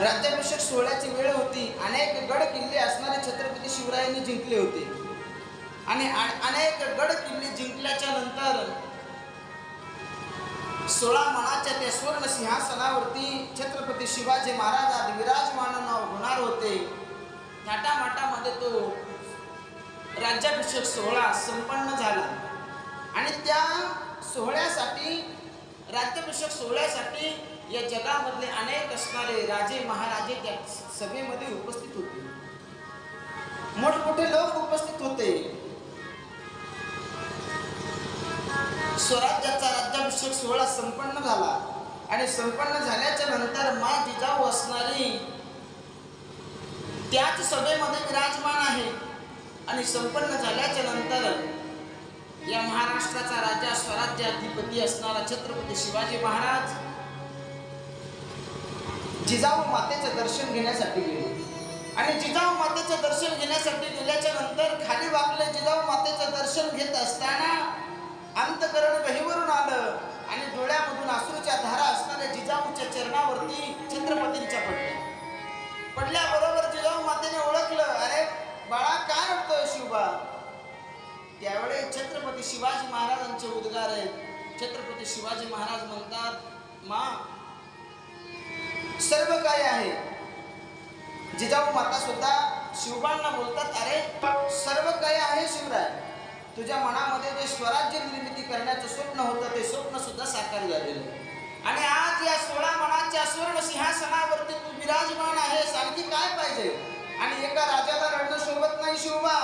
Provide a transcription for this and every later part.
राज्याभिषेक सोहळ्याची वेळ होती. अनेक गड किल्ले असणारे छत्रपती शिवरायांनी जिंकले होते आणि अनेक गड किल्ले जिंकल्याच्या नंतर 16 मानाच्या त्या स्वर्ण सिंहासनावरती छत्रपती शिवाजी महाराज आदी विराजमान होणार होते. थाटामाटामध्ये तो राज्याभिषेक सोहळा संपन्न झाला आणि त्या सोहळ्यासाठी, राज्याभिषेक सोहळ्यासाठी या जगामधले अनेक असणारे राजे महाराजे त्या सभेमध्ये उपस्थित होते. मोठमोठे लोक उपस्थित होते. स्वराज्याचा राज्याभिषेक सोहळा संपन्न झाला आणि संपन्न झाल्याच्या नंतर माँ जिजाऊ असणारी त्याच सभेमध्ये विराजमान आहे आणि संपन्न झाल्याच्या नंतर या महाराष्ट्राचा राजा, स्वराज्याधिपती असणारा छत्रपती शिवाजी महाराज जिजाऊ मातेचं दर्शन घेण्यासाठी गेले आणि जिजाऊ मातेचं दर्शन घेण्यासाठी गेल्याच्या नंतर खाली वाकले. जिजाऊ मातेचं दर्शन घेत असताना अंतकरण गहिवरून आलं आणि डोळ्यामधून अश्रूच्या धारा असणाऱ्या जिजाऊच्या चरणावरती छत्रपतींच्या पडल्याबरोबर जिजाऊ मातेने ओळखलं, अरे बाळा काय रडतोय शिवबा. त्यावेळी छत्रपती शिवाजी महाराजांचे उद्गार आहेत. छत्रपती शिवाजी महाराज म्हणतात, मा सर्व काय आहे. जिजाऊ माता सुद्धा शिवबांना बोलतात, अरे सर्व काय आहे शिवराय. तुझ्या मनामध्ये जे स्वराज्य निर्मिती करण्याचं स्वप्न होतं ते स्वप्न सुद्धा साकार झालेलं आणि आज या 16 मानाच्या स्वर्ण सिंहासनावरती तू विराजमान आहेस. आणखी काय पाहिजे. आणि एका राजाला रडणं शोभत नाही शिवबा.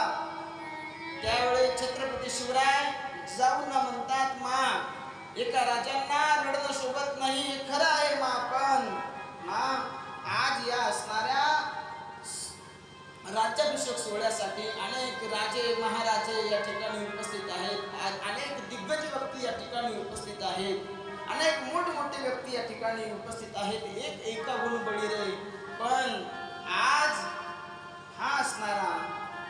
त्यावेळी छत्रपती शिवराय जिजाऊंना म्हणतात, मा एका राजांना रडणं शोभत नाही, हे खरं आहे मा, पण मा आज या असणाऱ्या राज्याभिषेक सोहळ्यासाठी अनेक राजे महाराजे या ठिकाणी उपस्थित आहेत. आज अनेक दिग्गज व्यक्ती या ठिकाणी उपस्थित आहेत. अनेक मोठमोठे व्यक्ती या ठिकाणी उपस्थित आहेत. एक एकाहून बळी रे, पण आज हा असणारा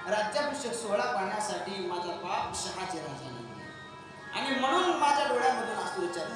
राज्याभिषेक सोहळा पाहण्यासाठी माझा बाप शहाजी राजा आणि म्हणून माझ्या डोळ्यामधून अश्रू विचार